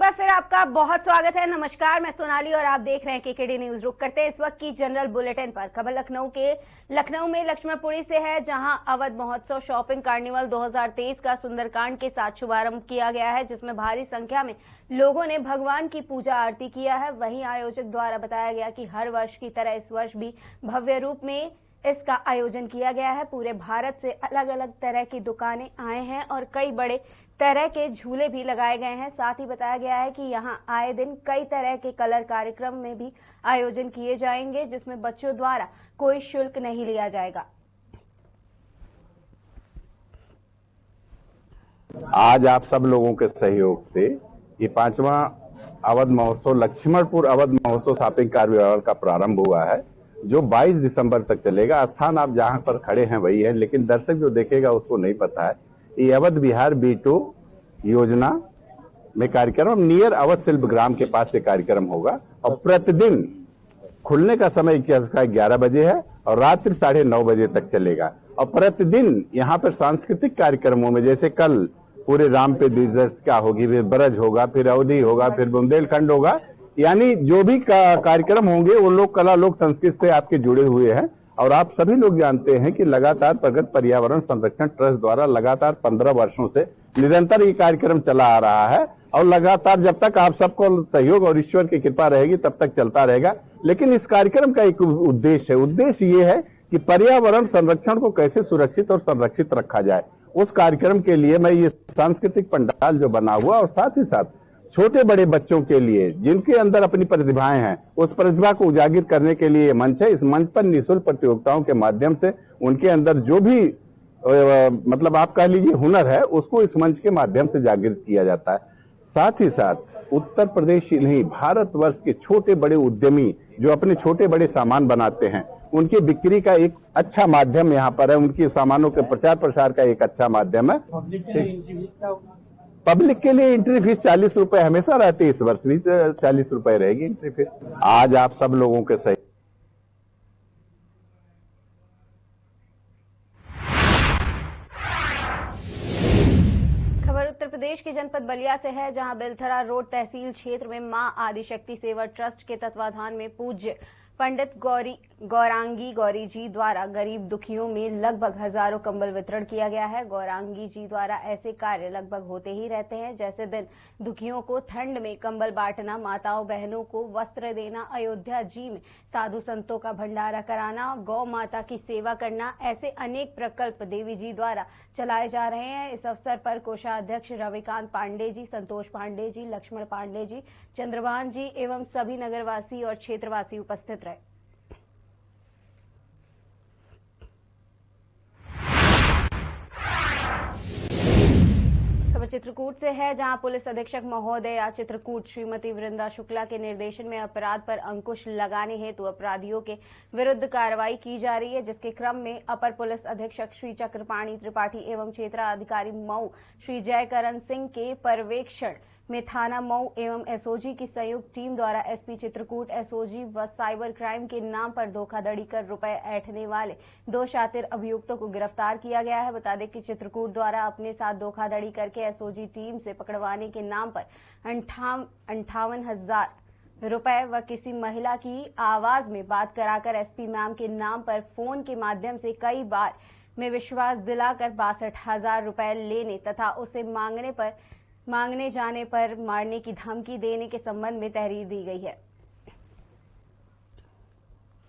बार फिर आपका बहुत स्वागत है। नमस्कार, मैं सोनाली और आप देख रहे हैं केकेडी न्यूज। रुक करते हैं इस वक्त की जनरल बुलेटिन पर। खबर लखनऊ में लक्ष्मणपुरी से है, जहां अवध महोत्सव शॉपिंग कार्निवल 2023 का सुंदरकांड के साथ शुभारंभ किया गया है, जिसमें भारी संख्या में लोगों ने भगवान की पूजा आरती किया है। वहीं आयोजक द्वारा बताया गया कि हर वर्ष की तरह इस वर्ष भी भव्य रूप में इसका आयोजन किया गया है। पूरे भारत से अलग अलग तरह की दुकानें आए हैं और कई बड़े तरह के झूले भी लगाए गए हैं। साथ ही बताया गया है कि यहां आए दिन कई तरह के कलर कार्यक्रम में भी आयोजन किए जाएंगे, जिसमें बच्चों द्वारा कोई शुल्क नहीं लिया जाएगा। आज आप सब लोगों के सहयोग से ये 5वां अवध महोत्सव लक्ष्मणपुर अवध महोत्सव शॉपिंग कार्निवल का प्रारंभ हुआ है, जो 22 दिसंबर तक चलेगा। स्थान आप जहां पर खड़े हैं वही है, लेकिन दर्शक जो देखेगा उसको नहीं पता है। ये अवध विहार B2 योजना में कार्यक्रम नियर अवध शिल्पग्राम के पास से कार्यक्रम होगा और प्रतिदिन खुलने का समय 11 बजे है और रात्रि 9:30 बजे तक चलेगा। और प्रतिदिन यहाँ पर सांस्कृतिक कार्यक्रमों में, जैसे कल पूरे राम पे डिजर्ट्स का होगी, फिर ब्रज होगा, फिर अवधि होगा, फिर बुंदेलखंड होगा, यानी जो भी कार्यक्रम होंगे वो लोक कला लोक संस्कृति से आपके जुड़े हुए हैं। और आप सभी लोग जानते हैं कि लगातार प्रगत पर्यावरण संरक्षण ट्रस्ट द्वारा लगातार 15 वर्षों से निरंतर ये कार्यक्रम चला आ रहा है और लगातार जब तक आप सबको सहयोग और ईश्वर की कृपा रहेगी तब तक चलता रहेगा। लेकिन इस कार्यक्रम का एक उद्देश्य है, उद्देश्य ये है कि पर्यावरण संरक्षण को कैसे सुरक्षित और संरक्षित रखा जाए। उस कार्यक्रम के लिए मैं ये सांस्कृतिक पंडाल जो बना हुआ और साथ ही साथ छोटे बड़े बच्चों के लिए जिनके अंदर अपनी प्रतिभाएं हैं, उस प्रतिभा को उजागर करने के लिए मंच है। इस मंच पर निःशुल्क प्रतियोगिताओं के माध्यम से उनके अंदर जो भी मतलब आप कह लीजिए हुनर है, उसको इस मंच के माध्यम से जागृत किया जाता है। साथ ही साथ उत्तर प्रदेश ही नहीं, भारतवर्ष के छोटे बड़े उद्यमी जो अपने छोटे बड़े सामान बनाते हैं, उनकी बिक्री का एक अच्छा माध्यम यहाँ पर है। उनके सामानों के प्रचार प्रसार का एक अच्छा माध्यम है। पब्लिक के लिए एंट्री फीस 40 रुपए हमेशा रहती है, इस वर्ष भी 40 रुपए रहेगी एंट्री फीस। आज आप सब लोगों के सही खबर उत्तर प्रदेश के जनपद बलिया से है, जहां बेलथरा रोड तहसील क्षेत्र में मां आदिशक्ति सेवा ट्रस्ट के तत्वाधान में पूज्य पंडित गौरांगी गौरी जी द्वारा गरीब दुखियों में लगभग हजारों कंबल वितरण किया गया है। गौरांगी जी द्वारा ऐसे कार्य लगभग होते ही रहते हैं, जैसे दिन दुखियों को ठंड में कंबल बांटना, माताओं बहनों को वस्त्र देना, अयोध्या जी में साधु संतों का भंडारा कराना, गौ माता की सेवा करना, ऐसे अनेक प्रकल्प देवी जी द्वारा चलाए जा रहे हैं। इस अवसर पर कोषाध्यक्ष रविकांत पांडे जी, संतोष पांडे जी, लक्ष्मण पांडे जी, चंद्रभान जी एवं सभी नगरवासी और क्षेत्रवासी उपस्थित रहे। खबर चित्रकूट से है, जहां पुलिस अधीक्षक महोदया चित्रकूट श्रीमती वृंदा शुक्ला के निर्देशन में अपराध पर अंकुश लगाने हेतु अपराधियों के विरुद्ध कार्रवाई की जा रही है, जिसके क्रम में अपर पुलिस अधीक्षक श्री चक्रपाणी त्रिपाठी एवं क्षेत्राधिकारी मऊ श्री जयकरण सिंह के पर्यवेक्षण में थाना मऊ एवं एसओजी की संयुक्त टीम द्वारा एसपी चित्रकूट, एसओजी व साइबर क्राइम के नाम पर धोखाधड़ी कर रुपए ऐंठने वाले 2 शातिर अभियुक्तों को गिरफ्तार किया गया है। बता दें कि चित्रकूट द्वारा अपने साथ धोखाधड़ी करके एसओजी टीम से पकड़वाने के नाम पर 58,000 रुपए व किसी महिला की आवाज में बात कराकर एसपी मैम के नाम पर फोन के माध्यम से कई बार में विश्वास दिलाकर 62,000 रुपए लेने तथा उसे मांगने जाने पर मारने की धमकी देने के संबंध में तहरीर दी गई है।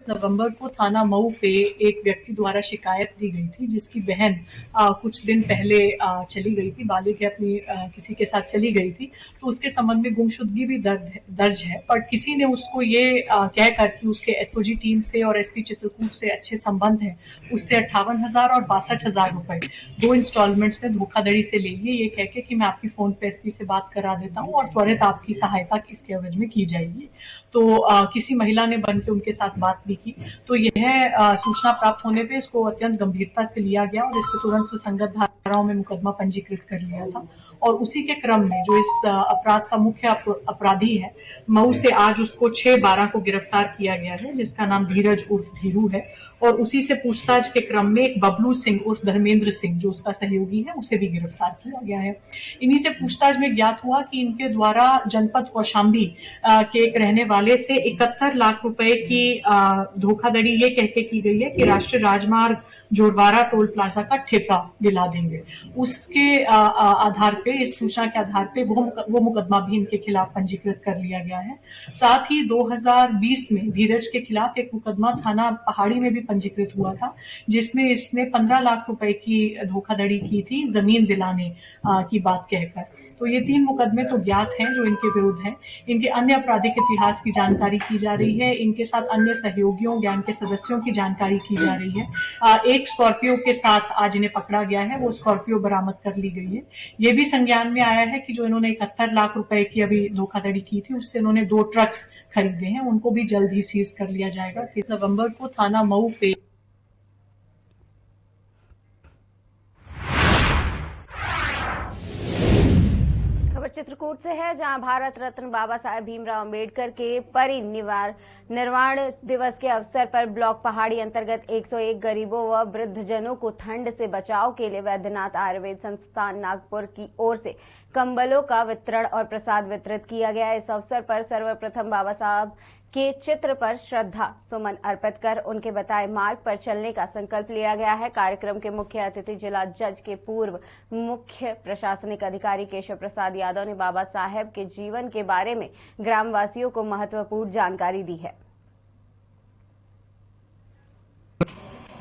नवंबर को थाना मऊ पे एक व्यक्ति द्वारा शिकायत दी गई थी, जिसकी बहन कुछ दिन पहले चली गई थी, बालिग अपनी किसी के साथ चली गई थी, तो उसके संबंध में गुमशुदगी भी दर्ज है। पर किसी ने उसको ये कहकर कि उसके एसओजी टीम से और एसपी चित्रकूट से अच्छे संबंध हैं, उससे 58,000 और 62,000 रुपए 2 इंस्टॉलमेंट्स में धोखाधड़ी से ले लिए, ये कह के कि मैं आपकी फोन पे एसपी से बात करा देता हूँ और त्वरित आपकी सहायता इसके एवज में की जाएगी। तो किसी महिला ने बन के उनके साथ बात भी की। तो यह सूचना प्राप्त होने पे इसको अत्यंत गंभीरता से लिया गया और इस पर तुरंत सुसंगत धाराओं में मुकदमा पंजीकृत कर लिया था। और उसी के क्रम में जो इस अपराध का मुख्य अपराधी है, मऊ से आज उसको 6/12 को गिरफ्तार किया गया है, जिसका नाम धीरज उर्फ धीरू है। और उसी से पूछताछ के क्रम में एक बबलू सिंह उर्फ धर्मेंद्र सिंह जो उसका सहयोगी है, उसे भी गिरफ्तार किया गया है। इन्हीं से पूछताछ में ज्ञात हुआ कि इनके द्वारा जनपद कौशाम्बी के एक रहने वाले से 71 लाख रुपए की धोखाधड़ी ये कहके की गई है कि राष्ट्रीय राजमार्ग जोरवारा टोल प्लाजा का ठेका दिला देंगे। उसके आधार पे, इस सूचना के आधार पे वो मुकदमा भी इनके खिलाफ पंजीकृत कर लिया गया है। साथ ही 2020 में धीरज के खिलाफ एक मुकदमा थाना पहाड़ी में भी पंजीकृत हुआ था, जिसमें इसने 15 लाख रुपए की धोखाधड़ी की थी जमीन दिलाने की बात कहकर। तो ये 3 मुकदमे तो ज्ञात हैं जो इनके विरुद्ध हैं। इनके अन्य आपराधिक इतिहास की जानकारी की जा रही है। इनके साथ अन्य सहयोगियों, गैंग के सदस्यों की जानकारी की जा रही है। एक स्कॉर्पियो के साथ आज इन्हें पकड़ा गया है, वो स्कॉर्पियो बरामद कर ली गई है। ये भी संज्ञान में आया है कि जो इन्होंने 71 लाख रुपए की अभी धोखाधड़ी की थी, उससे इन्होंने 2 ट्रक्स खरीदे हैं, उनको भी जल्द ही सीज कर लिया जाएगा। 30 नवंबर को थाना मऊ पे खबर चित्रकूट से है, जहां भारत रत्न बाबा साहेब भीमराव अंबेडकर के परिनिर्वाण दिवस के अवसर पर ब्लॉक पहाड़ी अंतर्गत 101 गरीबों व वृद्धजनों को ठंड से बचाव के लिए वैद्यनाथ आयुर्वेद संस्थान नागपुर की ओर से कंबलों का वितरण और प्रसाद वितरित किया गया। इस अवसर पर सर्वप्रथम बाबा साहब के चित्र पर श्रद्धा सुमन अर्पित कर उनके बताए मार्ग पर चलने का संकल्प लिया गया है। कार्यक्रम के मुख्य अतिथि जिला जज के पूर्व मुख्य प्रशासनिक अधिकारी केशव प्रसाद यादव ने बाबा साहेब के जीवन के बारे में ग्रामवासियों को महत्वपूर्ण जानकारी दी है।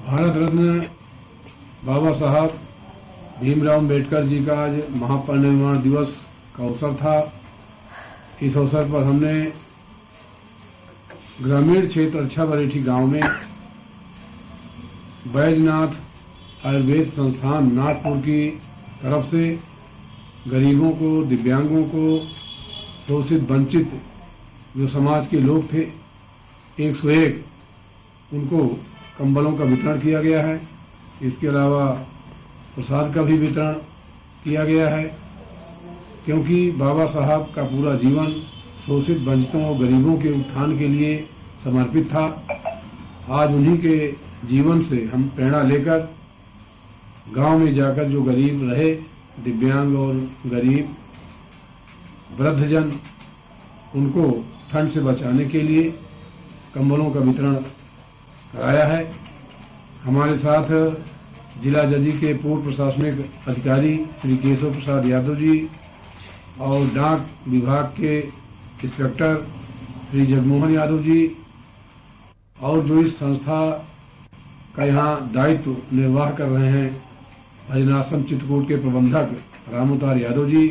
भारत रत्न बाबा साहब भीमराव अंबेडकर जी का आज महापरिनिर्वाण दिवस का अवसर था। इस अवसर पर हमने ग्रामीण क्षेत्र अच्छा बरेठी गांव में बैजनाथ आयुर्वेद संस्थान नागपुर की तरफ से गरीबों को, दिव्यांगों को, शोषित वंचित जो समाज के लोग थे 101 उनको कंबलों का वितरण किया गया है। इसके अलावा प्रसाद का भी वितरण किया गया है, क्योंकि बाबा साहब का पूरा जीवन शोषित वंचितों और गरीबों के उत्थान के लिए समर्पित था। आज उन्हीं के जीवन से हम प्रेरणा लेकर गांव में जाकर जो गरीब रहे, दिव्यांग और गरीब वृद्धजन, उनको ठंड से बचाने के लिए कंबलों का वितरण कराया है। हमारे साथ जिला जज के पूर्व प्रशासनिक अधिकारी श्री केशव प्रसाद यादव जी और डाक विभाग के इंस्पेक्टर श्री जगमोहन यादव जी और जो इस संस्था का यहाँ दायित्व निर्वाह कर रहे हैं भजनाश्रम चित्रकूट के प्रबंधक रामोतार यादव जी।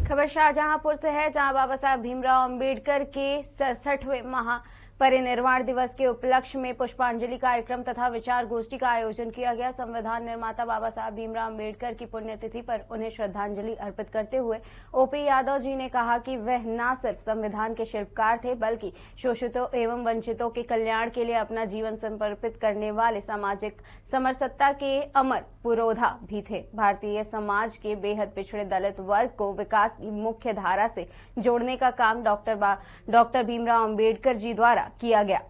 खबर शाहजहांपुर से है, जहां बाबा साहब भीमराव अंबेडकर के 67वें महापरिनिर्वाण दिवस के उपलक्ष्य में पुष्पांजलि कार्यक्रम तथा विचार गोष्ठी का आयोजन किया गया। संविधान निर्माता बाबा साहब भीमराव अंबेडकर की पुण्यतिथि पर उन्हें श्रद्धांजलि अर्पित करते हुए ओपी यादव जी ने कहा कि वह न सिर्फ संविधान के शिल्पकार थे, बल्कि शोषितों एवं वंचितों के कल्याण के लिए अपना जीवन समर्पित करने वाले सामाजिक समरसत्ता के अमर पुरोधा भी थे। भारतीय समाज के बेहद पिछड़े दलित वर्ग को विकास की मुख्य धारा से जोड़ने का काम डॉक्टर भीमराव अंबेडकर जी द्वारा किया गया।